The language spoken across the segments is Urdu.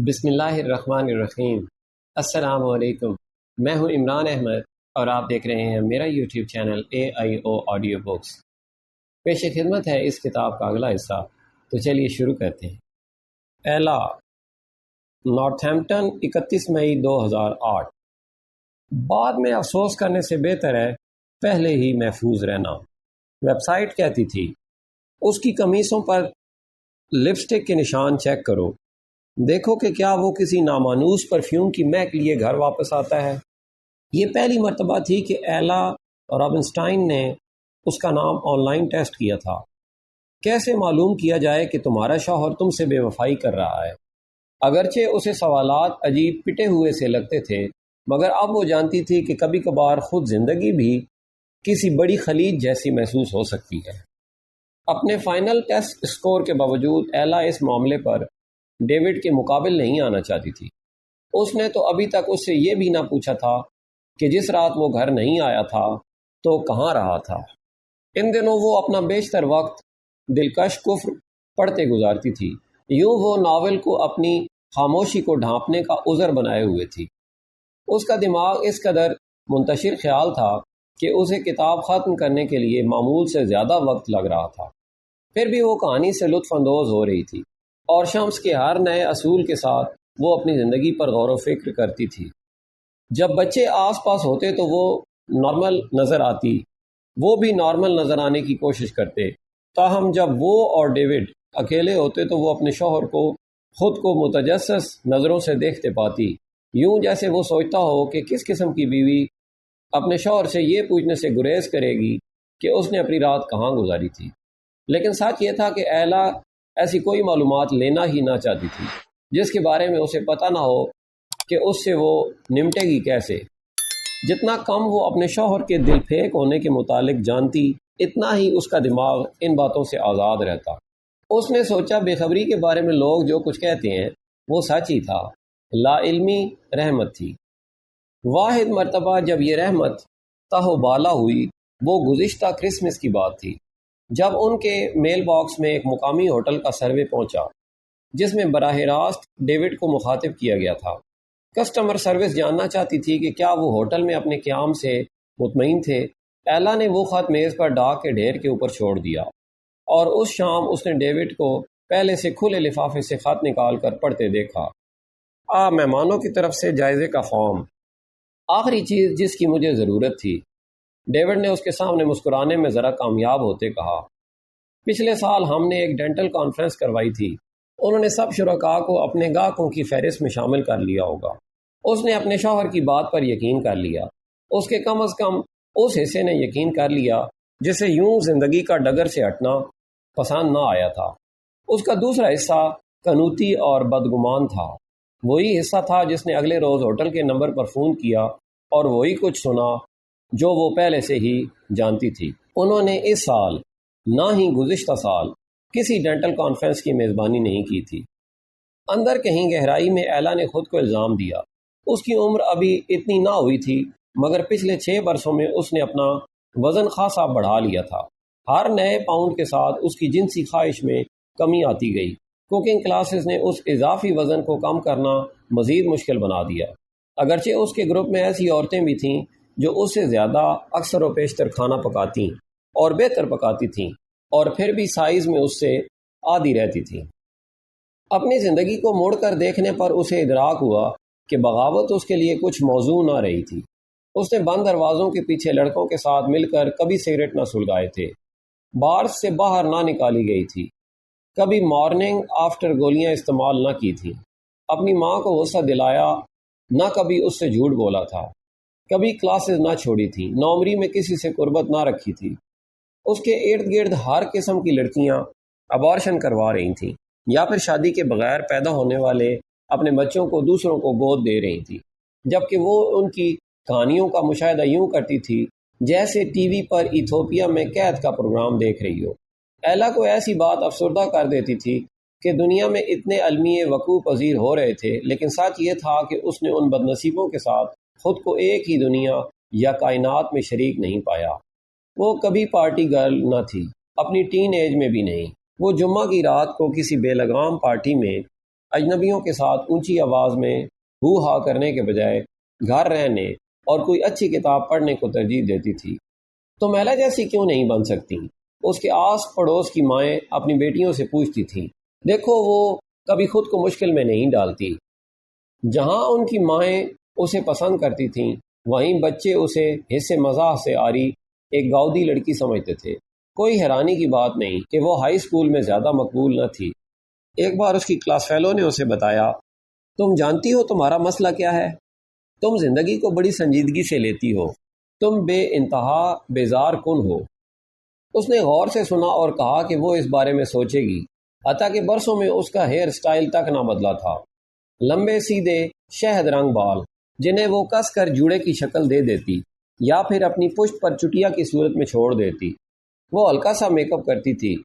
بسم اللہ الرحمن الرحیم۔ السلام علیکم، میں ہوں عمران احمد اور آپ دیکھ رہے ہیں میرا YouTube channel AIO audio books. پیش خدمت ہے اس کتاب کا اگلا حصہ، تو چلیے شروع کرتے ہیں۔ ایلا، نارتھمپٹن، 31 مئی 2008۔ بعد میں افسوس کرنے سے بہتر ہے پہلے ہی محفوظ رہنا، ویب سائٹ کہتی تھی۔ اس کی قمیصوں پر لپسٹک کے نشان چیک کرو، دیکھو کہ کیا وہ کسی نامانوس پرفیوم کی مہک لیے گھر واپس آتا ہے۔ یہ پہلی مرتبہ تھی کہ ایلا رابنسٹائن نے اس کا نام آن لائن ٹیسٹ کیا تھا۔ کیسے معلوم کیا جائے کہ تمہارا شوہر تم سے بے وفائی کر رہا ہے؟ اگرچہ اسے سوالات عجیب پٹے ہوئے سے لگتے تھے، مگر اب وہ جانتی تھی کہ کبھی کبھار خود زندگی بھی کسی بڑی خلیج جیسی محسوس ہو سکتی ہے۔ اپنے فائنل ٹیسٹ اسکور کے باوجود ایلا اس معاملے پر ڈیوڈ کے مقابل نہیں آنا چاہتی تھی۔ اس نے تو ابھی تک اس سے یہ بھی نہ پوچھا تھا کہ جس رات وہ گھر نہیں آیا تھا تو کہاں رہا تھا۔ ان دنوں وہ اپنا بیشتر وقت دلکش کفر پڑھتے گزارتی تھی، یوں وہ ناول کو اپنی خاموشی کو ڈھانپنے کا عذر بنائے ہوئے تھی۔ اس کا دماغ اس قدر منتشر خیال تھا کہ اسے کتاب ختم کرنے کے لیے معمول سے زیادہ وقت لگ رہا تھا، پھر بھی وہ کہانی سے لطف اندوز ہو رہی تھی، اور شمس کے ہر نئے اصول کے ساتھ وہ اپنی زندگی پر غور و فکر کرتی تھی۔ جب بچے آس پاس ہوتے تو وہ نارمل نظر آتی، وہ بھی نارمل نظر آنے کی کوشش کرتے، تاہم جب وہ اور ڈیوڈ اکیلے ہوتے تو وہ اپنے شوہر کو خود کو متجسس نظروں سے دیکھتے پاتی، یوں جیسے وہ سوچتا ہو کہ کس قسم کی بیوی اپنے شوہر سے یہ پوچھنے سے گریز کرے گی کہ اس نے اپنی رات کہاں گزاری تھی۔ لیکن سچ یہ تھا کہ ایلا ایسی کوئی معلومات لینا ہی نہ چاہتی تھی جس کے بارے میں اسے پتہ نہ ہو کہ اس سے وہ نمٹے گی کیسے۔ جتنا کم وہ اپنے شوہر کے دل پھیک ہونے کے متعلق جانتی، اتنا ہی اس کا دماغ ان باتوں سے آزاد رہتا۔ اس نے سوچا بے خبری کے بارے میں لوگ جو کچھ کہتے ہیں وہ سچ ہی تھا، لا علمی رحمت تھی۔ واحد مرتبہ جب یہ رحمت تہو بالا ہوئی وہ گزشتہ کرسمس کی بات تھی، جب ان کے میل باکس میں ایک مقامی ہوٹل کا سروے پہنچا جس میں براہ راست ڈیوڈ کو مخاطب کیا گیا تھا۔ کسٹمر سروس جاننا چاہتی تھی کہ کیا وہ ہوٹل میں اپنے قیام سے مطمئن تھے۔ ایلا نے وہ خط میز پر ڈاک کے ڈھیر کے اوپر چھوڑ دیا، اور اس شام اس نے ڈیوڈ کو پہلے سے کھلے لفافے سے خط نکال کر پڑھتے دیکھا۔ مہمانوں کی طرف سے جائزے کا فارم، آخری چیز جس کی مجھے ضرورت تھی، ڈیوڈ نے اس کے سامنے مسکرانے میں ذرا کامیاب ہوتے کہا۔ پچھلے سال ہم نے ایک ڈینٹل کانفرنس کروائی تھی، انہوں نے سب شرکاء کو اپنے گاہکوں کی فہرست میں شامل کر لیا ہوگا۔ اس نے اپنے شوہر کی بات پر یقین کر لیا، اس کے کم از کم اس حصے نے یقین کر لیا جسے یوں زندگی کا ڈگر سے ہٹنا پسند نہ آیا تھا۔ اس کا دوسرا حصہ قنوتی اور بدگمان تھا، وہی حصہ تھا جس نے اگلے روز ہوٹل کے نمبر پر فون کیا اور وہی کچھ سنا جو وہ پہلے سے ہی جانتی تھی۔ انہوں نے اس سال نہ ہی گزشتہ سال کسی ڈینٹل کانفرنس کی میزبانی نہیں کی تھی۔ اندر کہیں گہرائی میں ایلا نے خود کو الزام دیا۔ اس کی عمر ابھی اتنی نہ ہوئی تھی، مگر پچھلے 6 برسوں میں اس نے اپنا وزن خاصا بڑھا لیا تھا۔ ہر نئے پاؤنڈ کے ساتھ اس کی جنسی خواہش میں کمی آتی گئی۔ کوکنگ کلاسز نے اس اضافی وزن کو کم کرنا مزید مشکل بنا دیا۔ اگرچہ اس کے گروپ میں ایسی عورتیں بھی تھیں جو اس سے زیادہ اکثر و بیشتر کھانا پکاتی اور بہتر پکاتی تھیں، اور پھر بھی سائز میں اس سے آدھی رہتی تھیں۔ اپنی زندگی کو موڑ کر دیکھنے پر اسے ادراک ہوا کہ بغاوت اس کے لیے کچھ موزوں نہ رہی تھی۔ اس نے بند دروازوں کے پیچھے لڑکوں کے ساتھ مل کر کبھی سگریٹ نہ سلگائے تھے، بارز سے باہر نہ نکالی گئی تھی، کبھی مارننگ آفٹر گولیاں استعمال نہ کی تھیں، اپنی ماں کو غصہ دلایا نہ کبھی اس سے جھوٹ بولا تھا، کبھی کلاسز نہ چھوڑی تھی، نوعمری میں کسی سے قربت نہ رکھی تھی۔ اس کے ارد گرد ہر قسم کی لڑکیاں ابارشن کروا رہی تھیں یا پھر شادی کے بغیر پیدا ہونے والے اپنے بچوں کو دوسروں کو گود دے رہی تھیں، جبکہ وہ ان کی کہانیوں کا مشاہدہ یوں کرتی تھی جیسے ٹی وی پر ایتھوپیا میں قید کا پروگرام دیکھ رہی ہو۔ ایلا کو ایسی بات افسردہ کر دیتی تھی کہ دنیا میں اتنے المیے وقوع پذیر ہو رہے تھے، لیکن سچ یہ تھا کہ اس نے ان بدنصیبوں کے ساتھ خود کو ایک ہی دنیا یا کائنات میں شریک نہیں پایا۔ وہ کبھی پارٹی گرل نہ تھی، اپنی ٹین ایج میں بھی نہیں۔ وہ جمعہ کی رات کو کسی بے لگام پارٹی میں اجنبیوں کے ساتھ اونچی آواز میں ہو ہا کرنے کے بجائے گھر رہنے اور کوئی اچھی کتاب پڑھنے کو ترجیح دیتی تھی۔ تم ایلا جیسی کیوں نہیں بن سکتی؟ اس کے آس پڑوس کی مائیں اپنی بیٹیوں سے پوچھتی تھیں۔ دیکھو، وہ کبھی خود کو مشکل میں نہیں ڈالتی۔ جہاں ان کی مائیں اسے پسند کرتی تھیں، وہیں بچے اسے حصے مزاح سے آری ایک گاؤدی لڑکی سمجھتے تھے۔ کوئی حیرانی کی بات نہیں کہ وہ ہائی اسکول میں زیادہ مقبول نہ تھی۔ ایک بار اس کی کلاس فیلو نے اسے بتایا، تم جانتی ہو تمہارا مسئلہ کیا ہے؟ تم زندگی کو بڑی سنجیدگی سے لیتی ہو، تم بے انتہا بیزار کن ہو۔ اس نے غور سے سنا اور کہا کہ وہ اس بارے میں سوچے گی، حتیٰ کہ برسوں میں اس کا ہیئر سٹائل تک نہ بدلا تھا۔ لمبے سیدھے شہد رنگ بال جنہیں وہ کس کر جوڑے کی شکل دے دیتی یا پھر اپنی پشت پر چٹیا کی صورت میں چھوڑ دیتی۔ وہ ہلکا سا میک اپ کرتی تھی،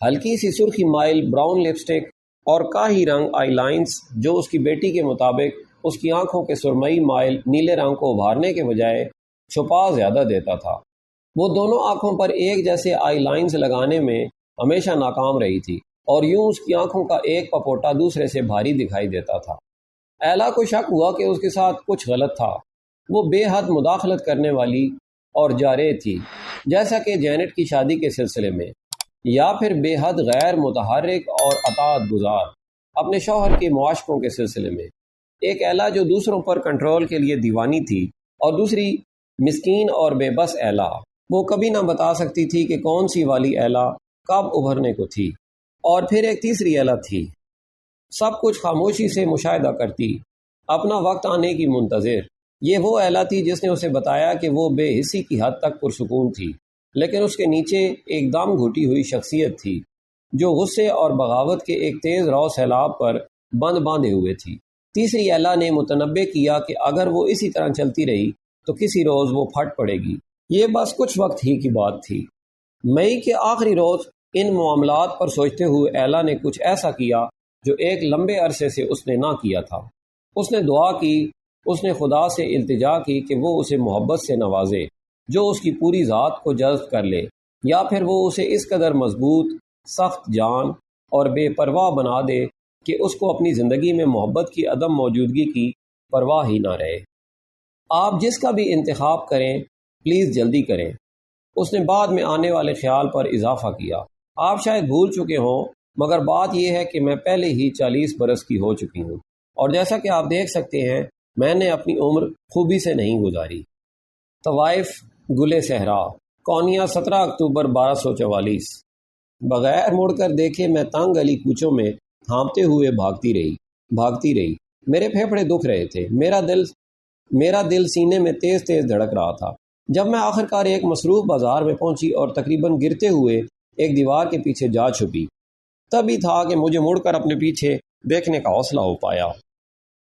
ہلکی سی سرخی مائل براؤن لپسٹک اور کاہی رنگ آئی لائنز جو اس کی بیٹی کے مطابق اس کی آنکھوں کے سرمئی مائل نیلے رنگ کو ابھارنے کے بجائے چھپا زیادہ دیتا تھا۔ وہ دونوں آنکھوں پر ایک جیسے آئی لائنز لگانے میں ہمیشہ ناکام رہی تھی اور یوں اس کی آنکھوں کا ایک پپوٹا دوسرے سے بھاری دکھائی دیتا تھا۔ ایلا کو شک ہوا کہ اس کے ساتھ کچھ غلط تھا۔ وہ بے حد مداخلت کرنے والی اور جارح تھی، جیسا کہ جینٹ کی شادی کے سلسلے میں، یا پھر بے حد غیر متحرک اور اطاعت گزار اپنے شوہر کے معاشقوں کے سلسلے میں۔ ایک ایلا جو دوسروں پر کنٹرول کے لیے دیوانی تھی اور دوسری مسکین اور بے بس ایلا۔ وہ کبھی نہ بتا سکتی تھی کہ کون سی والی ایلا کب ابھرنے کو تھی۔ اور پھر ایک تیسری ایلا تھی، سب کچھ خاموشی سے مشاہدہ کرتی، اپنا وقت آنے کی منتظر۔ یہ وہ ایلا تھی جس نے اسے بتایا کہ وہ بے حسی کی حد تک پرسکون تھی، لیکن اس کے نیچے ایک دم گھٹی ہوئی شخصیت تھی جو غصے اور بغاوت کے ایک تیز رو سیلاب پر باندھے ہوئے تھی۔ تیسری ایلا نے متنبع کیا کہ اگر وہ اسی طرح چلتی رہی تو کسی روز وہ پھٹ پڑے گی۔ یہ بس کچھ وقت ہی کی بات تھی۔ مئی کے آخری روز ان معاملات پر سوچتے ہوئے ایلا نے کچھ ایسا کیا جو ایک لمبے عرصے سے اس نے نہ کیا تھا۔ اس نے دعا کی، اس نے خدا سے التجا کی کہ وہ اسے محبت سے نوازے جو اس کی پوری ذات کو جذب کر لے، یا پھر وہ اسے اس قدر مضبوط، سخت جان اور بے پرواہ بنا دے کہ اس کو اپنی زندگی میں محبت کی عدم موجودگی کی پرواہ ہی نہ رہے۔ آپ جس کا بھی انتخاب کریں پلیز جلدی کریں۔ اس نے بعد میں آنے والے خیال پر اضافہ کیا، آپ شاید بھول چکے ہوں مگر بات یہ ہے کہ میں پہلے ہی 40 برس کی ہو چکی ہوں، اور جیسا کہ آپ دیکھ سکتے ہیں میں نے اپنی عمر خوبی سے نہیں گزاری۔ طوائف گل صحرا، کونیا، 17 اکتوبر 1244۔ بغیر مڑ کر دیکھے میں تنگ گلی کوچوں میں ہانپتے ہوئے بھاگتی رہی۔ میرے پھیپھڑے دکھ رہے تھے، میرا دل سینے میں تیز تیز دھڑک رہا تھا۔ جب میں آخرکار ایک مصروف بازار میں پہنچی اور تقریباً گرتے ہوئے ایک دیوار کے پیچھے جا چھپی، تب ہی تھا کہ مجھے مڑ کر اپنے پیچھے دیکھنے کا حوصلہ ہو پایا۔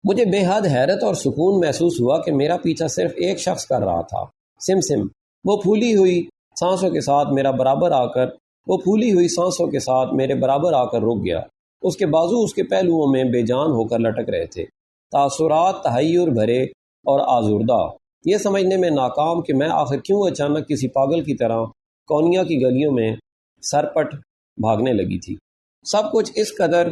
مجھے بے حد حیرت اور سکون محسوس ہوا کہ میرا پیچھا صرف ایک شخص کر رہا تھا، سمسم۔ وہ پھولی ہوئی سانسوں کے ساتھ میرے برابر آ کر رک گیا۔ اس کے بازو اس کے پہلوؤں میں بے جان ہو کر لٹک رہے تھے، تاثرات تحیر بھرے اور آزردہ، یہ سمجھنے میں ناکام کہ میں آخر کیوں اچانک کسی پاگل کی طرح کونیا کی گلیوں میں سرپٹ بھاگنے لگی تھی۔ سب کچھ اس قدر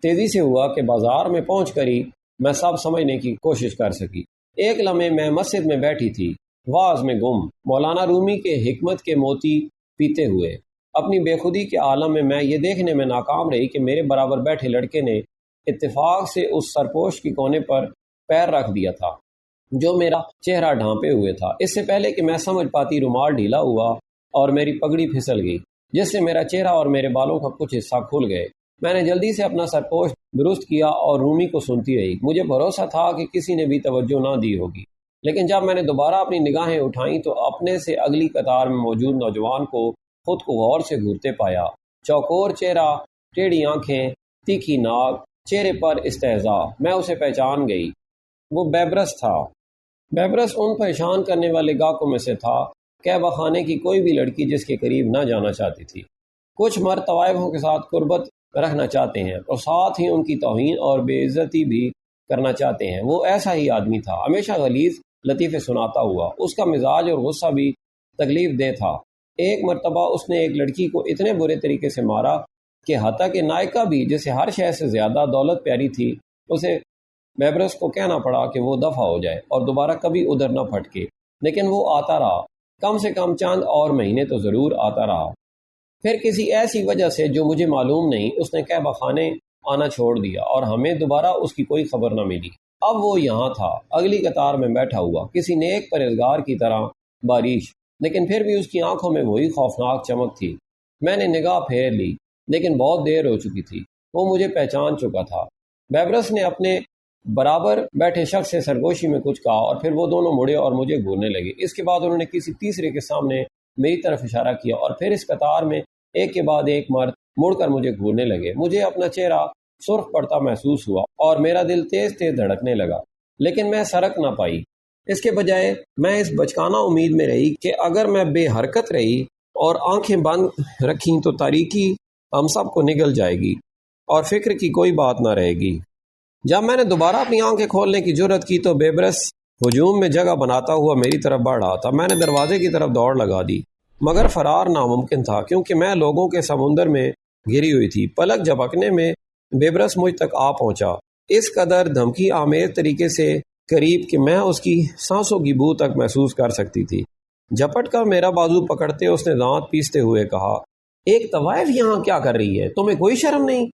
تیزی سے ہوا کہ بازار میں پہنچ کر ہی میں سب سمجھنے کی کوشش کر سکی۔ ایک لمحے میں مسجد میں بیٹھی تھی، واعظ میں گم، مولانا رومی کے حکمت کے موتی پیتے ہوئے۔ اپنی بے خودی کے عالم میں یہ دیکھنے میں ناکام رہی کہ میرے برابر بیٹھے لڑکے نے اتفاق سے اس سرپوش کی کونے پر پیر رکھ دیا تھا جو میرا چہرہ ڈھانپے ہوئے تھا۔ اس سے پہلے کہ میں سمجھ پاتی رومال ڈھیلا ہوا اور میری پگڑی پھسل گئی، جس سے میرا چہرہ اور میرے بالوں کا کچھ حصہ کھل گئے۔ میں نے جلدی سے اپنا سرپوش درست کیا اور رومی کو سنتی رہی۔ مجھے بھروسہ تھا کہ کسی نے بھی توجہ نہ دی ہوگی، لیکن جب میں نے دوبارہ اپنی نگاہیں اٹھائیں تو اپنے سے اگلی قطار میں موجود نوجوان کو خود کو غور سے گھورتے پایا۔ چوکور چہرہ، ٹیڑھی آنکھیں، تیکھی ناک، چہرے پر استہزاء۔ میں اسے پہچان گئی، وہ بیبرس تھا۔ بیبرس ان پریشان کرنے والے گاہکوں میں سے تھا، کعبہ خانے کی کوئی بھی لڑکی جس کے قریب نہ جانا چاہتی تھی۔ کچھ مرد طوائفوں کے ساتھ قربت رکھنا چاہتے ہیں اور ساتھ ہی ان کی توہین اور بے عزتی بھی کرنا چاہتے ہیں۔ وہ ایسا ہی آدمی تھا، ہمیشہ غلیظ لطیفے سناتا ہوا۔ اس کا مزاج اور غصہ بھی تکلیف دہ تھا۔ ایک مرتبہ اس نے ایک لڑکی کو اتنے برے طریقے سے مارا کہ حتیٰ کہ نائکا بھی جسے ہر شے سے زیادہ دولت پیاری تھی، اسے بیبرس کو کہنا پڑا کہ وہ دفع ہو جائے اور دوبارہ کبھی ادھر نہ پھٹکے، لیکن وہ آتا رہا، کم سے کم چند اور مہینے تو ضرور آتا رہا۔ پھر کسی ایسی وجہ سے جو مجھے معلوم نہیں، اس نے قہوہ خانے آنا چھوڑ دیا اور ہمیں دوبارہ اس کی کوئی خبر نہ ملی۔ اب وہ یہاں تھا، اگلی قطار میں بیٹھا ہوا، کسی نیک پرہیزگار کی طرح بارش، لیکن پھر بھی اس کی آنکھوں میں وہی خوفناک چمک تھی۔ میں نے نگاہ پھیر لی، لیکن بہت دیر ہو چکی تھی، وہ مجھے پہچان چکا تھا۔ بیبرس نے اپنے برابر بیٹھے شخص سے سرگوشی میں کچھ کہا اور پھر وہ دونوں مڑے اور مجھے گھورنے لگے۔ اس کے بعد انہوں نے کسی تیسرے کے سامنے میری طرف اشارہ کیا اور پھر اس قطار میں ایک کے بعد ایک مرد مڑ کر مجھے گھورنے لگے۔ مجھے اپنا چہرہ سرخ پڑتا محسوس ہوا اور میرا دل تیز تیز دھڑکنے لگا، لیکن میں سرک نہ پائی۔ اس کے بجائے میں اس بچکانہ امید میں رہی کہ اگر میں بے حرکت رہی اور آنکھیں بند رکھیں تو تاریکی ہم سب کو نگل جائے گی اور فکر کی کوئی بات نہ رہے گی۔ جب میں نے دوبارہ اپنی آنکھیں کھولنے کی جرت کی تو بیبرس ہجوم میں جگہ بناتا ہوا میری طرف بڑھ رہا تھا۔ میں نے دروازے کی طرف دوڑ لگا دی، مگر فرار ناممکن تھا کیونکہ میں لوگوں کے سمندر میں گھری ہوئی تھی۔ پلک جھپکنے میں بیبرس مجھ تک آ پہنچا، اس قدر دھمکی آمیز طریقے سے قریب کہ میں اس کی سانسوں کی بو تک محسوس کر سکتی تھی۔ جھپٹ کر میرا بازو پکڑتے اس نے دانت پیستے ہوئے کہا، ایک طوائف یہاں کیا کر رہی ہے؟ تمہیں کوئی شرم نہیں؟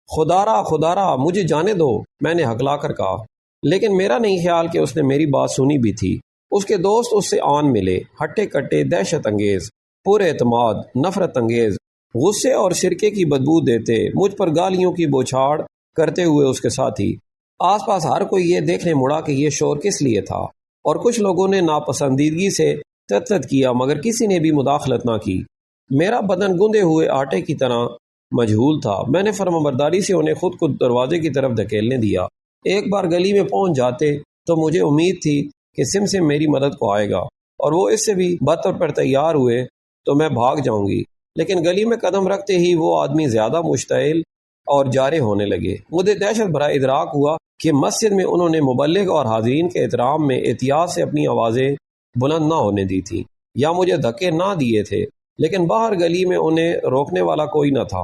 خدا را مجھے جانے دو، میں نے ہکلا کر کہا، لیکن میرا نہیں خیال کہ اس نے میری بات سنی بھی تھی۔ اس کے دوست اس سے آن ملے، ہٹے کٹے، دہشت انگیز، پر اعتماد، نفرت انگیز، غصے اور سرکے کی بدبو دیتے، مجھ پر گالیوں کی بوچھاڑ کرتے ہوئے اس کے ساتھی۔ آس پاس ہر کوئی یہ دیکھنے مڑا کہ یہ شور کس لیے تھا، اور کچھ لوگوں نے ناپسندیدگی سے تت کیا مگر کسی نے بھی مداخلت نہ کی۔ میرا بدن گندے ہوئے آٹے کی طرح مجہول تھا۔ میں نے فرمانبرداری سے انہیں خود کو دروازے کی طرف دھکیلنے دیا۔ ایک بار گلی میں پہنچ جاتے تو مجھے امید تھی کہ سمسم میری مدد کو آئے گا اور وہ اس سے بھی بدتر پر تیار ہوئے تو میں بھاگ جاؤں گی، لیکن گلی میں قدم رکھتے ہی وہ آدمی زیادہ مشتعل اور جارے ہونے لگے۔ مجھے دہشت بھرا ادراک ہوا کہ مسجد میں انہوں نے مبلغ اور حاضرین کے احترام میں احتیاط سے اپنی آوازیں بلند نہ ہونے دی تھی یا مجھے دھکے نہ دیے تھے، لیکن باہر گلی میں انہیں روکنے والا کوئی نہ تھا۔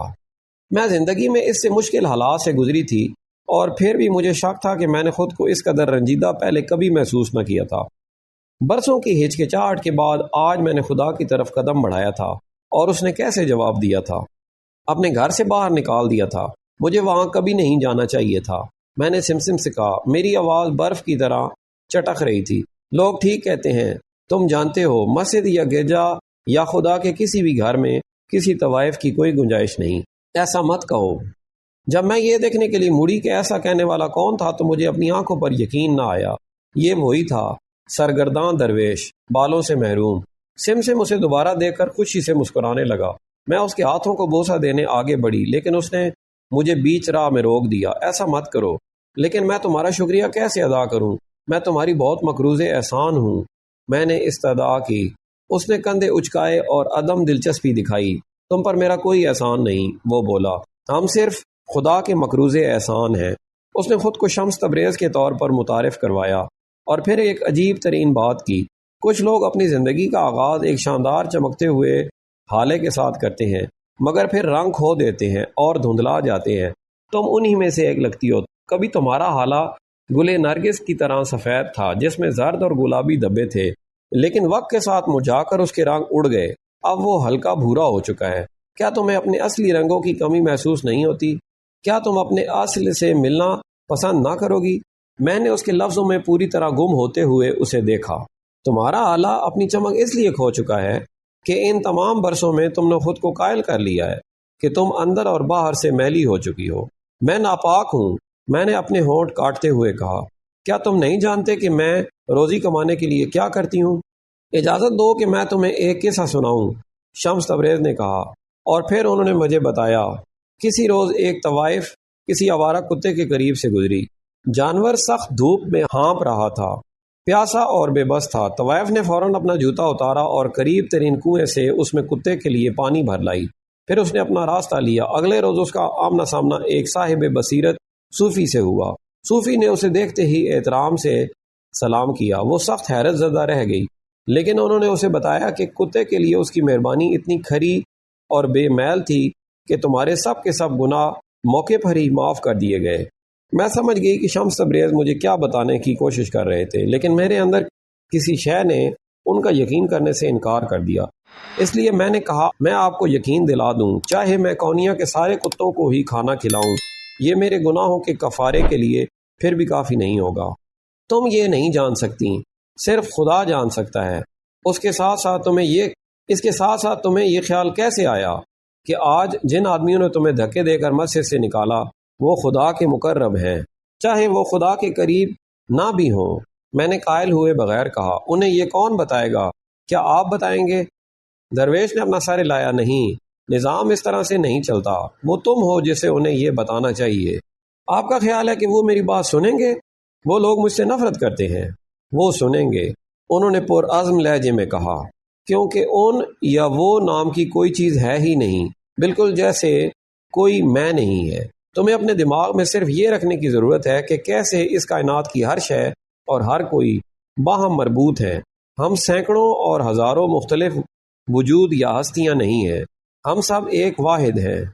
میں زندگی میں اس سے مشکل حالات سے گزری تھی اور پھر بھی مجھے شک تھا کہ میں نے خود کو اس قدر رنجیدہ پہلے کبھی محسوس نہ کیا تھا۔ برسوں کی ہچکچاہٹ کے بعد آج میں نے خدا کی طرف قدم بڑھایا تھا اور اس نے کیسے جواب دیا تھا، اپنے گھر سے باہر نکال دیا تھا۔ مجھے وہاں کبھی نہیں جانا چاہیے تھا، میں نے سمسم سے کہا۔ میری آواز برف کی طرح چٹک رہی تھی۔ لوگ ٹھیک کہتے ہیں، تم جانتے ہو، مسجد یا گرجا یا خدا کے کسی بھی گھر میں کسی طوائف کی کوئی گنجائش نہیں۔ ایسا مت کہو۔ جب میں یہ دیکھنے کے لیے مڑی کہ ایسا کہنے والا کون تھا تو مجھے اپنی آنکھوں پر یقین نہ آیا۔ یہ وہی تھا، سرگرداں درویش، بالوں سے محروم۔ سمسم اسے دوبارہ دیکھ کر خوشی سے مسکرانے لگا۔ میں اس کے ہاتھوں کو بوسہ دینے آگے بڑھی، لیکن اس نے مجھے بیچ راہ میں روک دیا۔ ایسا مت کرو۔ لیکن میں تمہارا شکریہ کیسے ادا کروں؟ میں تمہاری بہت مقروض احسان ہوں۔ میں نے استدعا کی۔ اس نے کندھے اچکائے اور عدم دلچسپی دکھائی۔ تم پر میرا کوئی احسان نہیں، وہ بولا، ہم صرف خدا کے مقروض احسان ہیں۔ اس نے خود کو شمس تبریز کے طور پر متعارف کروایا اور پھر ایک عجیب ترین بات کی۔ کچھ لوگ اپنی زندگی کا آغاز ایک شاندار چمکتے ہوئے حالے کے ساتھ کرتے ہیں مگر پھر رنگ کھو دیتے ہیں اور دھندلا جاتے ہیں۔ تم انہی میں سے ایک لگتی ہو۔ کبھی تمہارا حالہ گلے نرگس کی طرح سفید تھا جس میں زرد اور گلابی دھبے تھے، لیکن وقت کے ساتھ مرجھا کر اس کے رنگ اڑ گئے۔ اب وہ ہلکا بھورا ہو چکا ہے۔ کیا تمہیں اپنے اصلی رنگوں کی کمی محسوس نہیں ہوتی؟ کیا تم اپنے اصل سے ملنا پسند نہ کرو گی؟ میں نے اس کے لفظوں میں پوری طرح گم ہوتے ہوئے اسے دیکھا۔ تمہارا آلہ اپنی چمک اس لیے کھو چکا ہے کہ ان تمام برسوں میں تم نے خود کو قائل کر لیا ہے کہ تم اندر اور باہر سے میلی ہو چکی ہو۔ میں ناپاک ہوں، میں نے اپنے ہونٹ کاٹتے ہوئے کہا۔ کیا تم نہیں جانتے کہ میں روزی کمانے کے لیے کیا کرتی ہوں؟ اجازت دو کہ میں تمہیں ایک قصہ سناؤں، شمس تبریز نے کہا، اور پھر انہوں نے مجھے بتایا۔ کسی روز ایک طوائف کسی آوارہ کتے کے قریب سے گزری۔ جانور سخت دھوپ میں ہانپ رہا تھا، پیاسا اور بے بس تھا۔ طوائف نے فوراً اپنا جوتا اتارا اور قریب ترین کنویں سے اس میں کتے کے لیے پانی بھر لائی۔ پھر اس نے اپنا راستہ لیا۔ اگلے روز اس کا آمنا سامنا ایک صاحب بصیرت صوفی سے ہوا۔ صوفی نے اسے دیکھتے ہی احترام سے سلام کیا۔ وہ سخت حیرت زدہ رہ گئی، لیکن انہوں نے اسے بتایا کہ کتے کے لیے اس کی مہربانی اتنی کھری اور بے میل تھی کہ تمہارے سب کے سب گناہ موقع پر ہی معاف کر دیے گئے۔ میں سمجھ گئی کہ شمس تبریز مجھے کیا بتانے کی کوشش کر رہے تھے، لیکن میرے اندر کسی شے نے ان کا یقین کرنے سے انکار کر دیا۔ اس لیے میں نے کہا میں آپ کو یقین دلا دوں، چاہے میں کونیا کے سارے کتوں کو ہی کھانا کھلاؤں، یہ میرے گناہوں کے کفارے کے لیے پھر بھی کافی نہیں ہوگا۔ تم یہ نہیں جان سکتی، صرف خدا جان سکتا ہے۔ اس کے ساتھ ساتھ تمہیں یہ خیال کیسے آیا کہ آج جن آدمیوں نے تمہیں دھکے دے کر مسجد سے نکالا وہ خدا کے مقرب ہیں، چاہے وہ خدا کے قریب نہ بھی ہوں؟ میں نے قائل ہوئے بغیر کہا، انہیں یہ کون بتائے گا؟ کیا آپ بتائیں گے؟ درویش نے اپنا سر ہلایا، نہیں، نظام اس طرح سے نہیں چلتا، وہ تم ہو جسے انہیں یہ بتانا چاہیے۔ آپ کا خیال ہے کہ وہ میری بات سنیں گے؟ وہ لوگ مجھ سے نفرت کرتے ہیں۔ وہ سنیں گے، انہوں نے پرعزم لہجے میں کہا، کیونکہ ان یا وہ نام کی کوئی چیز ہے ہی نہیں، بالکل جیسے کوئی میں نہیں ہے۔ تمہیں اپنے دماغ میں صرف یہ رکھنے کی ضرورت ہے کہ کیسے اس کائنات کی ہر شے اور ہر کوئی باہم مربوط ہے۔ ہم سینکڑوں اور ہزاروں مختلف وجود یا ہستیاں نہیں ہیں، ہم سب ایک واحد ہیں۔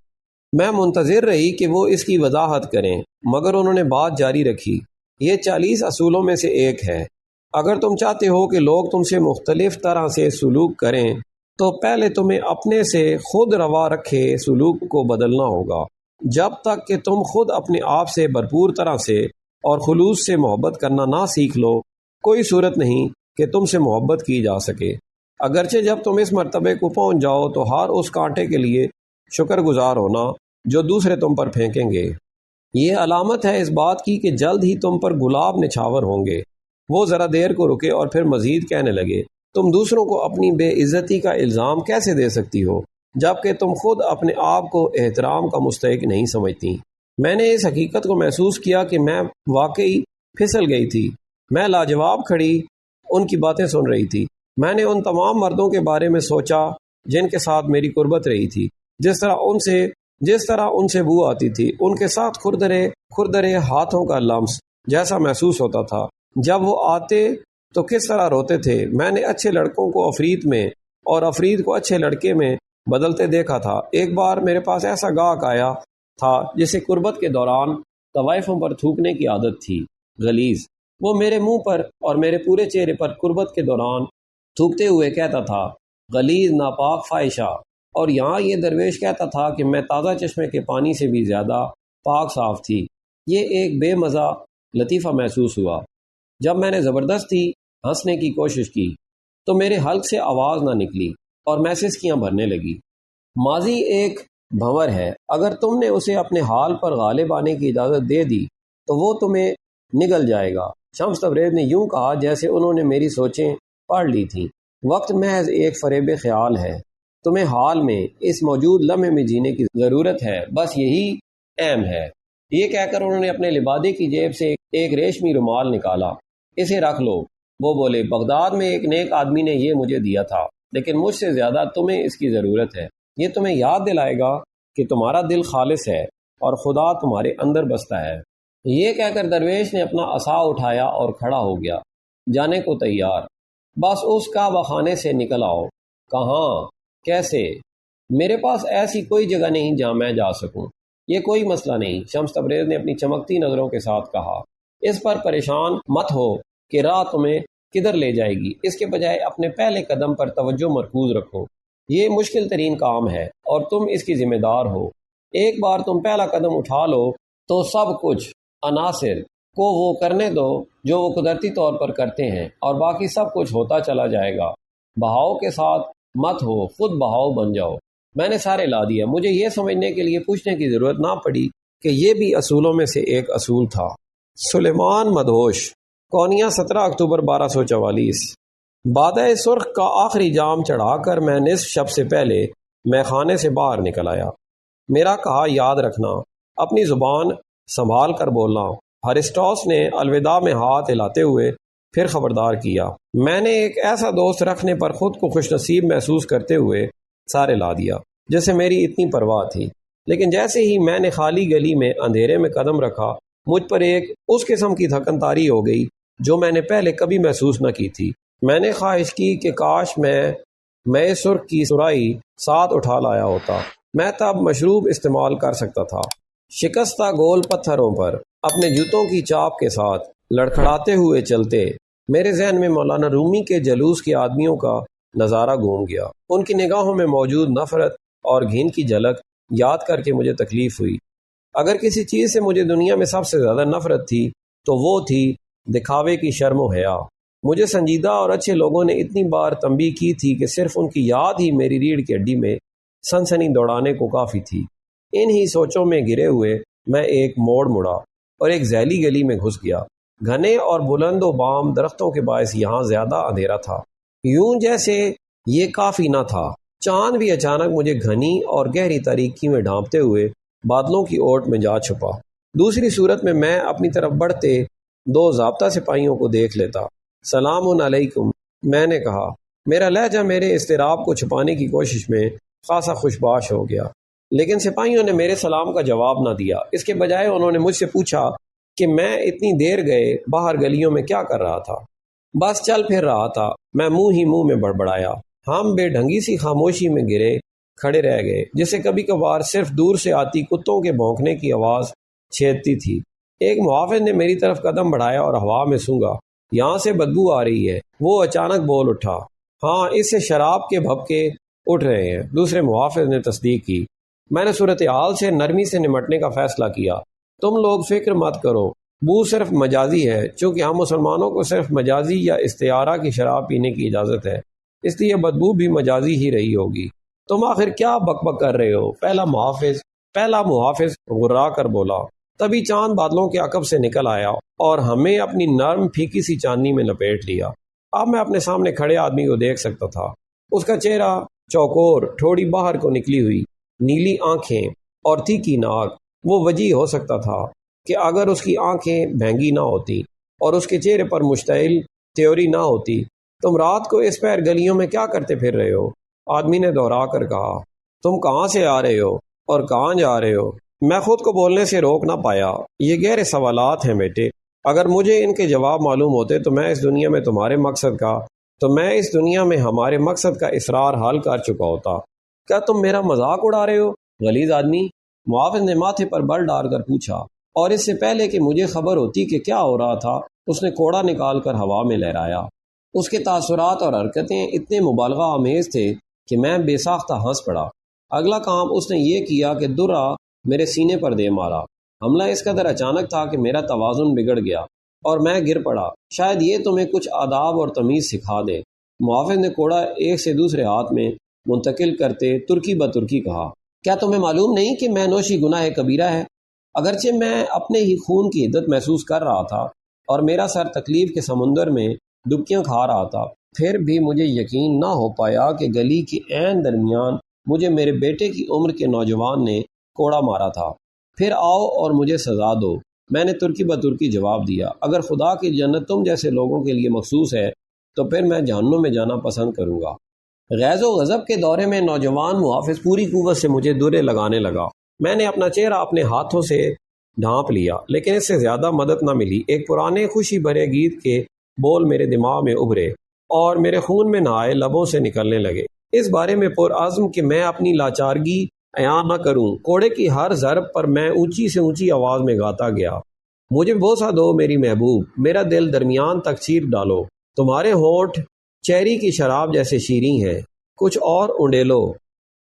میں منتظر رہی کہ وہ اس کی وضاحت کریں، مگر انہوں نے بات جاری رکھی، یہ 40 اصولوں میں سے ایک ہے۔ اگر تم چاہتے ہو کہ لوگ تم سے مختلف طرح سے سلوک کریں تو پہلے تمہیں اپنے سے خود روا رکھے سلوک کو بدلنا ہوگا۔ جب تک کہ تم خود اپنے آپ سے بھرپور طرح سے اور خلوص سے محبت کرنا نہ سیکھ لو، کوئی صورت نہیں کہ تم سے محبت کی جا سکے۔ اگرچہ جب تم اس مرتبے کو پہنچ جاؤ تو ہر اس کانٹے کے لیے شکر گزار ہونا جو دوسرے تم پر پھینکیں گے۔ یہ علامت ہے اس بات کی کہ جلد ہی تم پر گلاب نچھاور ہوں گے۔ وہ ذرا دیر کو رکے اور پھر مزید کہنے لگے، تم دوسروں کو اپنی بے عزتی کا الزام کیسے دے سکتی ہو جبکہ تم خود اپنے آپ کو احترام کا مستحق نہیں سمجھتی؟ میں نے اس حقیقت کو محسوس کیا کہ میں واقعی پھسل گئی تھی۔ میں لاجواب کھڑی ان کی باتیں سن رہی تھی۔ میں نے ان تمام مردوں کے بارے میں سوچا جن کے ساتھ میری قربت رہی تھی، جس طرح ان سے بو آتی تھی، ان کے ساتھ کھردرے ہاتھوں کا لمس جیسا محسوس ہوتا تھا۔ جب وہ آتے تو کس طرح روتے تھے۔ میں نے اچھے لڑکوں کو افریت میں اور افرید کو اچھے لڑکے میں بدلتے دیکھا تھا۔ ایک بار میرے پاس ایسا گاہک آیا تھا جسے قربت کے دوران طوائفوں پر تھوکنے کی عادت تھی، غلیظ۔ وہ میرے منہ پر اور میرے پورے چہرے پر قربت کے دوران تھوکتے ہوئے کہتا تھا، غلیظ ناپاک فاحشہ۔ اور یہاں یہ درویش کہتا تھا کہ میں تازہ چشمے کے پانی سے بھی زیادہ پاک صاف تھی۔ یہ ایک بے مزہ لطیفہ محسوس ہوا۔ جب میں نے زبردستی ہنسنے کی کوشش کی تو میرے حلق سے آواز نہ نکلی اور میں سسکیاں بھرنے لگی۔ ماضی ایک بھنور ہے، اگر تم نے اسے اپنے حال پر غالب آنے کی اجازت دے دی تو وہ تمہیں نگل جائے گا۔ شمس تبریز نے یوں کہا جیسے انہوں نے میری سوچیں پڑھ لی تھیں۔ وقت محض ایک فریب خیال ہے، تمہیں حال میں اس موجود لمحے میں جینے کی ضرورت ہے، بس یہی اہم ہے۔ یہ کہہ کر انہوں نے اپنے لبادے کی جیب سے ایک ریشمی رومال نکالا۔ اسے رکھ لو، وہ بولے، بغداد میں ایک نیک آدمی نے یہ مجھے دیا تھا، لیکن مجھ سے زیادہ تمہیں اس کی ضرورت ہے۔ یہ تمہیں یاد دلائے گا کہ تمہارا دل خالص ہے اور خدا تمہارے اندر بستا ہے۔ یہ کہہ کر درویش نے اپنا عصا اٹھایا اور کھڑا ہو گیا، جانے کو تیار۔ بس اس کا بخانے سے نکل آؤ۔ کہاں؟ کیسے؟ میرے پاس ایسی کوئی جگہ نہیں جہاں میں جا سکوں۔ یہ کوئی مسئلہ نہیں، شمس تبریز نے اپنی چمکتی نظروں کے ساتھ کہا۔ اس پر پریشان مت ہو کہ راہ تمہیں کدھر لے جائے گی، اس کے بجائے اپنے پہلے قدم پر توجہ مرکوز رکھو۔ یہ مشکل ترین کام ہے اور تم اس کی ذمہ دار ہو۔ ایک بار تم پہلا قدم اٹھا لو تو سب کچھ عناصر کو وہ کرنے دو جو وہ قدرتی طور پر کرتے ہیں اور باقی سب کچھ ہوتا چلا جائے گا۔ بہاؤ کے ساتھ مت ہو، خود بہاؤ بن جاؤ۔ میں نے سارے لا دیا۔ مجھے یہ سمجھنے کے لیے پوچھنے کی ضرورت نہ پڑی کہ یہ بھی اصولوں میں سے ایک اصول تھا۔ سلیمان مدہوش، کونیا، 17 اکتوبر 1244۔ بادہ سرخ کا آخری جام چڑھا کر میں نصف شب سے پہلے میخانے سے باہر نکل آیا۔ میرا کہا یاد رکھنا، اپنی زبان سنبھال کر بولنا۔ ہرسٹوس نے الوداع میں ہاتھ ہلاتے ہوئے پھر خبردار کیا۔ میں نے ایک ایسا دوست رکھنے پر خود کو خوش نصیب محسوس کرتے ہوئے سارے لا دیا جیسے میری اتنی پرواہ تھی، لیکن جیسے ہی میں نے خالی گلی میں اندھیرے میں قدم رکھا مجھ پر ایک اس قسم کی تھکن طاری ہو گئی جو میں نے پہلے کبھی محسوس نہ کی تھی۔ میں نے خواہش کی کہ کاش میں سرخ کی سرائی ساتھ اٹھا لایا ہوتا میں تب مشروب استعمال کر سکتا تھا۔ شکستہ گول پتھروں پر اپنے جوتوں کی چاپ کے ساتھ لڑکھڑاتے ہوئے چلتے، میرے ذہن میں مولانا رومی کے جلوس کے آدمیوں کا نظارہ گھوم گیا۔ ان کی نگاہوں میں موجود نفرت اور گھن کی جھلک یاد کر کے مجھے تکلیف ہوئی۔ اگر کسی چیز سے مجھے دنیا میں سب سے زیادہ نفرت تھی تو وہ تھی دکھاوے کی شرم و حیا۔ مجھے سنجیدہ اور اچھے لوگوں نے اتنی بار تنبیہ کی تھی کہ صرف ان کی یاد ہی میری ریڑھ کی ہڈی میں سنسنی دوڑانے کو کافی تھی۔ ان ہی سوچوں میں گرے ہوئے میں ایک موڑ مڑا اور ایک ذیلی گلی میں گھس گیا۔ گھنے اور بلند و بام درختوں کے باعث یہاں زیادہ اندھیرا تھا، یوں جیسے یہ کافی نہ تھا۔ چاند بھی اچانک مجھے گھنی اور گہری تاریکی میں ڈھانپتے ہوئے بادلوں کی اوٹ میں جا چھپا۔ دوسری صورت میں اپنی طرف بڑھتے دو ضابطہ سپاہیوں کو دیکھ لیتا۔ سلام علیکم، میں نے کہا۔ میرا لہجہ میرے اضطراب کو چھپانے کی کوشش میں خاصا خوشباش ہو گیا، لیکن سپاہیوں نے میرے سلام کا جواب نہ دیا۔ اس کے بجائے انہوں نے مجھ سے پوچھا کہ میں اتنی دیر گئے باہر گلیوں میں کیا کر رہا تھا۔ بس چل پھر رہا تھا، میں منہ ہی منہ میں بڑبڑایا۔ ہم بے ڈھنگی سی خاموشی میں گرے کھڑے رہ گئے، جسے کبھی کبھار صرف دور سے آتی کتوں کے بھونکنے کی آواز چھیدتی تھی۔ ایک محافظ نے میری طرف قدم بڑھایا اور ہوا میں سونگا، یہاں سے بدبو آ رہی ہے۔ وہ اچانک بول اٹھا، ہاں، اس سے شراب کے بھبکے اٹھ رہے ہیں۔ دوسرے محافظ نے تصدیق کی۔ میں نے صورتحال سے نرمی سے نمٹنے کا فیصلہ کیا۔ تم لوگ فکر مت کرو، بو صرف مجازی ہے، چونکہ ہم مسلمانوں کو صرف مجازی یا استعارہ کی شراب پینے کی اجازت ہے، اس لیے بدبو بھی مجازی ہی رہی ہوگی۔ تم آخر کیا بک بک کر رہے ہو؟ پہلا محافظ غرا کر بولا۔ تبھی چاند بادلوں کے عقب سے نکل آیا اور ہمیں اپنی نرم پھیکی سی چاندنی میں لپیٹ لیا۔ اب میں اپنے سامنے کھڑے آدمی کو دیکھ سکتا تھا۔ اس کا چہرہ چوکور، تھوڑی باہر کو نکلی ہوئی، نیلی آنکھیں اور تیکھی ناک۔ وہ وجیح ہو سکتا تھا کہ اگر اس کی آنکھیں بھینگی نہ ہوتی اور اس کے چہرے پر مشتعل تیوری نہ ہوتی۔ تم رات کو اس پیر گلیوں میں کیا کرتے پھر رہے ہو؟ آدمی نے دوہرا کر کہا۔ تم کہاں سے آ رہے ہو اور کہاں جا رہے ہو؟ میں خود کو بولنے سے روک نہ پایا۔ یہ گہرے سوالات ہیں بیٹے، اگر مجھے ان کے جواب معلوم ہوتے تو میں اس دنیا میں ہمارے مقصد کا اسرار حل کر چکا ہوتا۔ کیا تم میرا مذاق اڑا رہے ہو غلیظ آدمی؟ محافظ نے ماتھے پر بل ڈال کر پوچھا، اور اس سے پہلے کہ مجھے خبر ہوتی کہ کیا ہو رہا تھا، اس نے کوڑا نکال کر ہوا میں لہرایا۔ اس کے تاثرات اور حرکتیں اتنے مبالغہ آمیز تھے کہ میں بے ساختہ ہنس پڑا۔ اگلا کام اس نے یہ کیا کہ درہ میرے سینے پر دے مارا۔ حملہ اس قدر اچانک تھا کہ میرا توازن بگڑ گیا اور میں گر پڑا۔ شاید یہ تمہیں کچھ آداب اور تمیز سکھا دے۔ محافظ نے کوڑا ایک سے دوسرے ہاتھ میں منتقل کرتے ترکی بترکی کہا، کیا تمہیں معلوم نہیں کہ میں نوشی گناہ کبیرہ ہے؟ اگرچہ میں اپنے ہی خون کی حدت محسوس کر رہا تھا اور میرا سر تکلیف کے سمندر میں ڈبکیاں کھا رہا تھا، پھر بھی مجھے یقین نہ ہو پایا کہ گلی کے عین درمیان مجھے میرے بیٹے کی عمر کے نوجوان نے کوڑا مارا تھا۔ پھر آؤ اور مجھے سزا دو، میں نے ترکی بترکی جواب دیا۔ اگر خدا کی جنت تم جیسے لوگوں کے لیے مخصوص ہے تو پھر میں جہنم میں جانا پسند کروں گا۔ غیظ و غضب کے دورے میں نوجوان محافظ پوری قوت سے مجھے درے لگانے لگا۔ میں نے اپنا چہرہ اپنے ہاتھوں سے ڈھانپ لیا، لیکن اس سے زیادہ مدد نہ ملی۔ ایک پرانے خوشی بھرے گیت کے بول میرے دماغ میں ابھرے اور میرے خون میں نہائے لبوں سے نکلنے لگے، اس بارے میں پرعزم کہ میں اپنی لاچارگی عیاں نہ کروں۔ کوڑے کی ہر ضرب پر میں اونچی سے اونچی آواز میں گاتا گیا، مجھے بوسہ دو میری محبوب، میرا دل درمیان تک چیر ڈالو، تمہارے ہونٹ چیری کی شراب جیسے شیریں ہیں، کچھ اور انڈیلو۔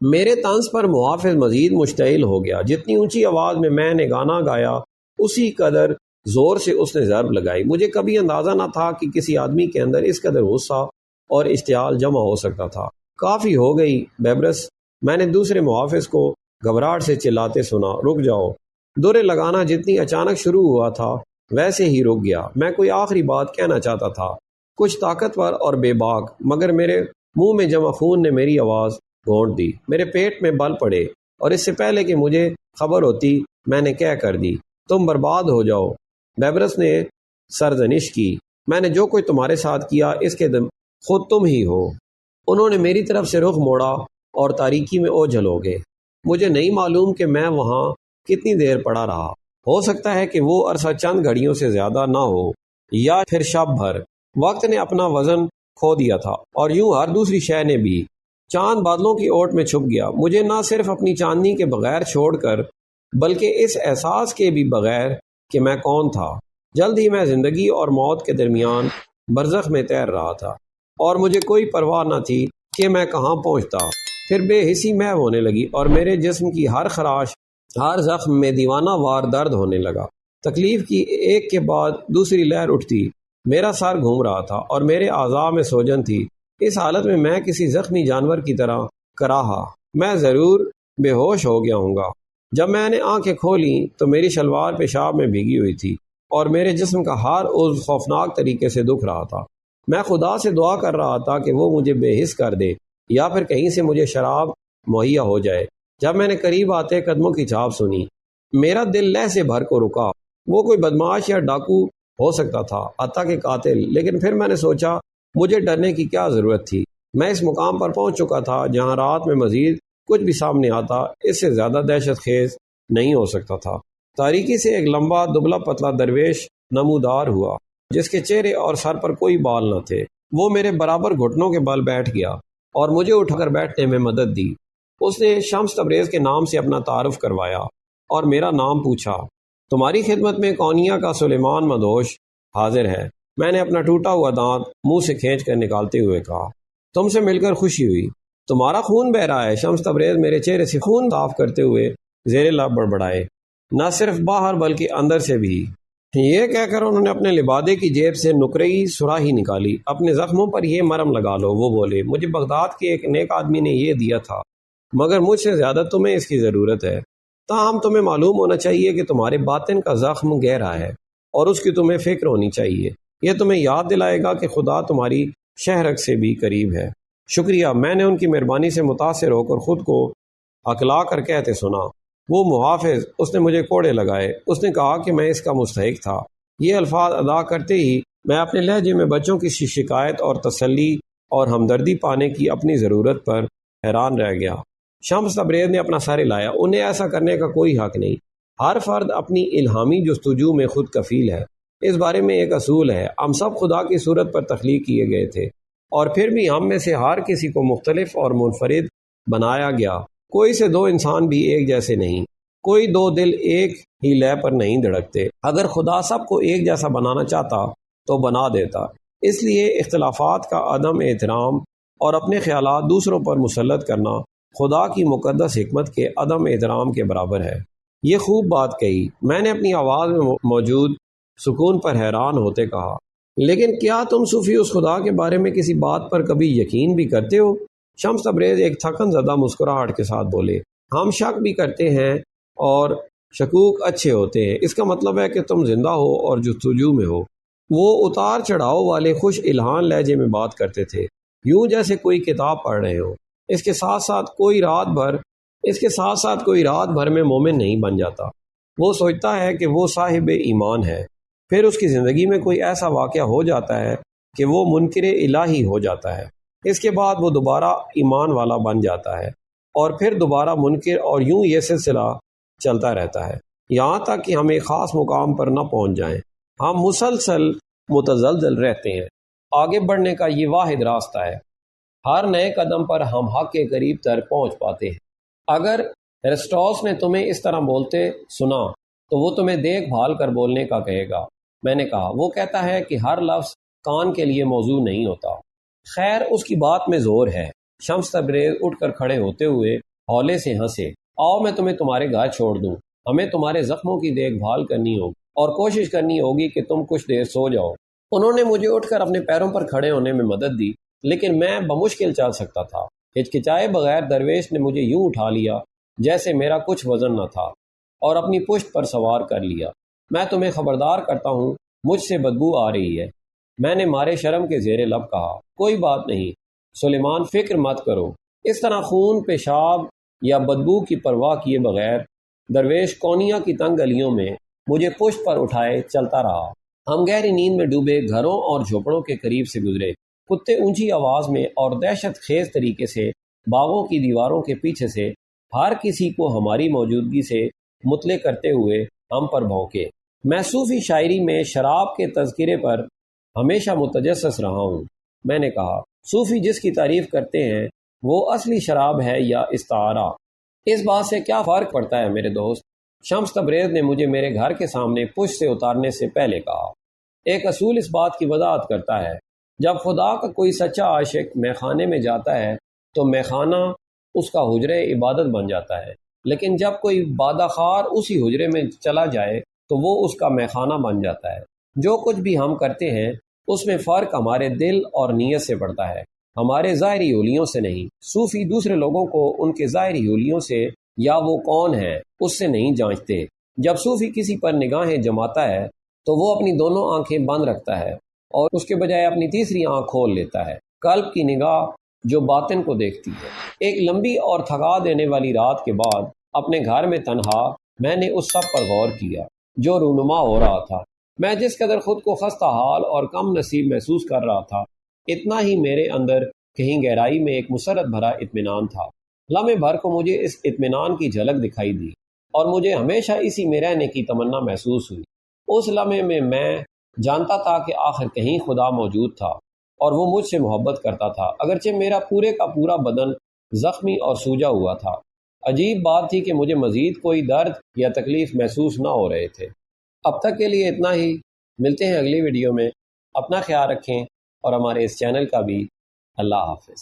میرے طنز پر محافظ مزید مشتعل ہو گیا۔ جتنی اونچی آواز میں نے گانا گایا، اسی قدر زور سے اس نے ضرب لگائی۔ مجھے کبھی اندازہ نہ تھا کہ کسی آدمی کے اندر اس قدر غصہ اور اشتعال جمع ہو سکتا تھا۔ کافی ہو گئی بیبرس، میں نے دوسرے محافظ کو گھبراہٹ سے چلاتے سنا، رک جاؤ۔ درے لگانا جتنی اچانک شروع ہوا تھا ویسے ہی رک گیا۔ میں کوئی آخری بات کہنا چاہتا تھا، کچھ طاقتور اور بے باک، مگر میرے منہ میں جمع خون نے میری آواز گھونٹ دی۔ میرے پیٹ میں بل پڑے اور اس سے پہلے کہ مجھے خبر ہوتی میں نے کہہ کر دی، تم برباد ہو جاؤ۔ بیبرس نے سرزنش کی، میں نے جو کچھ تمہارے ساتھ کیا اس کے خود تم ہی ہو۔ انہوں نے میری طرف سے رخ موڑا اور تاریکی میں اوجھل ہو گئے۔ مجھے نہیں معلوم کہ میں وہاں کتنی دیر پڑا رہا، ہو سکتا ہے کہ وہ عرصہ چند گھڑیوں سے زیادہ نہ ہو یا پھر شب بھر۔ وقت نے اپنا وزن کھو دیا تھا اور یوں ہر دوسری شے نے بھی۔ چاند بادلوں کی اوٹ میں چھپ گیا، مجھے نہ صرف اپنی چاندنی کے بغیر چھوڑ کر بلکہ اس احساس کے بھی بغیر کہ میں کون تھا۔ جلد ہی میں زندگی اور موت کے درمیان برزخ میں تیر رہا تھا، اور مجھے کوئی پرواہ نہ تھی کہ میں کہاں پہنچتا۔ پھر بے حسی محو ہونے لگی اور میرے جسم کی ہر خراش، ہر زخم میں دیوانہ وار درد ہونے لگا۔ تکلیف کی ایک کے بعد دوسری لہر اٹھتی، میرا سر گھوم رہا تھا اور میرے اعضاء میں سوجن تھی۔ اس حالت میں میں کسی زخمی جانور کی طرح کراہا، میں ضرور بے ہوش ہو گیا ہوں گا۔ جب میں نے آنکھیں کھولیں تو میری شلوار پیشاب میں بھیگی ہوئی تھی اور میرے جسم کا ہر عضو خوفناک طریقے سے دکھ رہا تھا۔ میں خدا سے دعا کر رہا تھا کہ وہ مجھے بے حس کر دے یا پھر کہیں سے مجھے شراب مہیا ہو جائے۔ جب میں نے قریب آتے قدموں کی چھاپ سنی، میرا دل لہ سے بھر کو رکا۔ وہ کوئی بدماش یا ڈاکو ہو سکتا تھا، حتیٰ کہ قاتل، لیکن پھر میں نے سوچا مجھے ڈرنے کی کیا ضرورت تھی۔ میں اس مقام پر پہنچ چکا تھا جہاں رات میں مزید کچھ بھی سامنے آتا اس سے زیادہ دہشت خیز نہیں ہو سکتا تھا۔ تاریکی سے ایک لمبا دبلا پتلا درویش نمودار ہوا جس کے چہرے اور سر پر کوئی بال نہ تھے۔ وہ میرے برابر گھٹنوں کے بل بیٹھ گیا اور مجھے اٹھ کر بیٹھنے میں مدد دی۔ اس نے شمس تبریز کے نام سے اپنا تعارف کروایا اور میرا نام پوچھا۔ تمہاری خدمت میں کونیا کا سلیمان مدہوش حاضر ہے، میں نے اپنا ٹوٹا ہوا دانت منہ سے کھینچ کر نکالتے ہوئے کہا۔ تم سے مل کر خوشی ہوئی، تمہارا خون بہ رہا ہے۔ شمس تبریز میرے چہرے سے خون صاف کرتے ہوئے زیر لب بڑبڑائے، نہ صرف باہر بلکہ اندر سے بھی۔ یہ کہہ کر انہوں نے اپنے لبادے کی جیب سے نقرئی سراہی نکالی۔ اپنے زخموں پر یہ مرم لگا لو، وہ بولے۔ مجھے بغداد کے ایک نیک آدمی نے یہ دیا تھا، مگر مجھ سے زیادہ تمہیں اس کی ضرورت ہے۔ تاہم تمہیں معلوم ہونا چاہیے کہ تمہارے باطن کا زخم گہرا ہے اور اس کی تمہیں فکر ہونی چاہیے۔ یہ تمہیں یاد دلائے گا کہ خدا تمہاری شہرک سے بھی قریب ہے۔ شکریہ، میں نے ان کی مہربانی سے متاثر ہو کر خود کو اکلا کر کہتے سنا۔ وہ محافظ، اس نے مجھے کوڑے لگائے۔ اس نے کہا کہ میں اس کا مستحق تھا۔ یہ الفاظ ادا کرتے ہی میں اپنے لہجے میں بچوں کی شکایت اور تسلی اور ہمدردی پانے کی اپنی ضرورت پر حیران رہ گیا۔ شمس تبریز نے اپنا سر ہلایا۔ انہیں ایسا کرنے کا کوئی حق نہیں۔ ہر فرد اپنی الہامی جستجو میں خود کفیل ہے۔ اس بارے میں ایک اصول ہے، ہم سب خدا کی صورت پر تخلیق کیے گئے تھے، اور پھر بھی ہم میں سے ہر کسی کو مختلف اور منفرد بنایا گیا۔ کوئی سے دو انسان بھی ایک جیسے نہیں، کوئی دو دل ایک ہی لے پر نہیں دھڑکتے۔ اگر خدا سب کو ایک جیسا بنانا چاہتا تو بنا دیتا۔ اس لیے اختلافات کا عدم احترام اور اپنے خیالات دوسروں پر مسلط کرنا خدا کی مقدس حکمت کے عدم احترام کے برابر ہے۔ یہ خوب بات کہی، میں نے اپنی آواز میں موجود سکون پر حیران ہوتے کہا۔ لیکن کیا تم صوفی اس خدا کے بارے میں کسی بات پر کبھی یقین بھی کرتے ہو؟ شمس تبریز ایک تھکن زدہ مسکراہٹ کے ساتھ بولے۔ ہم شک بھی کرتے ہیں اور شکوک اچھے ہوتے ہیں۔ اس کا مطلب ہے کہ تم زندہ ہو اور جستجو میں ہو۔ وہ اتار چڑھاؤ والے خوش الہان لہجے میں بات کرتے تھے، یوں جیسے کوئی کتاب پڑھ رہے ہو۔ اس کے ساتھ ساتھ کوئی رات بھر میں مومن نہیں بن جاتا۔ وہ سوچتا ہے کہ وہ صاحب ایمان ہے، پھر اس کی زندگی میں کوئی ایسا واقعہ ہو جاتا ہے کہ وہ منکر الہی ہو جاتا ہے۔ اس کے بعد وہ دوبارہ ایمان والا بن جاتا ہے اور پھر دوبارہ منکر، اور یوں یہ سلسلہ چلتا رہتا ہے یہاں تک کہ ہم ایک خاص مقام پر نہ پہنچ جائیں۔ ہم مسلسل متزلزل رہتے ہیں۔ آگے بڑھنے کا یہ واحد راستہ ہے۔ ہر نئے قدم پر ہم حق کے قریب تر پہنچ پاتے ہیں۔ اگر ایرسٹوس نے تمہیں اس طرح بولتے سنا تو وہ تمہیں دیکھ بھال کر بولنے کا کہے گا۔ میں نے کہا، وہ کہتا ہے کہ ہر لفظ کان کے لیے موزوں نہیں ہوتا۔ خیر، اس کی بات میں زور ہے۔ شمس تبریز اٹھ کر کھڑے ہوتے ہوئے ہولے سے ہنسے۔ آؤ میں تمہیں تمہارے گھر چھوڑ دوں۔ ہمیں تمہارے زخموں کی دیکھ بھال کرنی ہوگی اور کوشش کرنی ہوگی کہ تم کچھ دیر سو جاؤ۔ انہوں نے مجھے اٹھ کر اپنے پیروں پر کھڑے ہونے میں مدد دی، لیکن میں بمشکل چل سکتا تھا۔ ہچکچائے بغیر درویش نے مجھے یوں اٹھا لیا جیسے میرا کچھ وزن نہ تھا اور اپنی پشت پر سوار کر لیا۔ میں تمہیں خبردار کرتا ہوں، مجھ سے بدبو آ رہی ہے، میں نے مارے شرم کے زیر لب کہا۔ کوئی بات نہیں سلیمان، فکر مت کرو۔ اس طرح خون، پیشاب یا بدبو کی پرواہ کیے بغیر درویش کونیا کی تنگ گلیوں میں مجھے پشت پر اٹھائے چلتا رہا۔ ہم گہری نیند میں ڈوبے گھروں اور جھوپڑوں کے قریب سے گزرے۔ کتے اونچی آواز میں اور دہشت خیز طریقے سے باغوں کی دیواروں کے پیچھے سے ہر کسی کو ہماری موجودگی سے مطلع کرتے ہوئے ہم پر بھونکے۔ میں صوفی شاعری میں شراب کے تذکرے پر ہمیشہ متجسس رہا ہوں۔ میں نے کہا، صوفی جس کی تعریف کرتے ہیں وہ اصلی شراب ہے یا استعارہ؟ اس بات سے کیا فرق پڑتا ہے میرے دوست؟ شمس تبریز نے مجھے میرے گھر کے سامنے پشت سے اتارنے سے پہلے کہا۔ ایک اصول اس بات کی وضاحت کرتا ہے، جب خدا کا کوئی سچا عاشق میخانے میں جاتا ہے تو میخانہ اس کا حجرے عبادت بن جاتا ہے، لیکن جب کوئی بادہ خار اسی حجرے میں چلا جائے تو وہ اس کا میخانہ بن جاتا ہے۔ جو کچھ بھی ہم کرتے ہیں اس میں فرق ہمارے دل اور نیت سے پڑتا ہے، ہمارے ظاہری حلیوں سے نہیں۔ صوفی دوسرے لوگوں کو ان کے ظاہری حلیوں سے یا وہ کون ہیں اس سے نہیں جانچتے۔ جب صوفی کسی پر نگاہیں جماتا ہے تو وہ اپنی دونوں آنکھیں بند رکھتا ہے اور اس کے بجائے اپنی تیسری آنکھ کھول لیتا ہے، قلب کی نگاہ جو باطن کو دیکھتی ہے۔ ایک لمبی اور تھکا دینے والی رات کے بعد اپنے گھر میں تنہا میں نے اس سب پر غور کیا جو رونما ہو رہا تھا۔ میں جس قدر خود کو خستہ حال اور کم نصیب محسوس کر رہا تھا، اتنا ہی میرے اندر کہیں گہرائی میں ایک مسرت بھرا اطمینان تھا۔ لمحے بھر کو مجھے اس اطمینان کی جھلک دکھائی دی اور مجھے ہمیشہ اسی میں رہنے کی تمنا محسوس ہوئی۔ اس لمحے میں جانتا تھا کہ آخر کہیں خدا موجود تھا اور وہ مجھ سے محبت کرتا تھا، اگرچہ میرا پورے کا پورا بدن زخمی اور سوجا ہوا تھا۔ عجیب بات تھی کہ مجھے مزید کوئی درد یا تکلیف محسوس نہ ہو رہے تھے۔ اب تک کے لیے اتنا ہی، ملتے ہیں اگلی ویڈیو میں۔ اپنا خیال رکھیں اور ہمارے اس چینل کا بھی۔ اللہ حافظ۔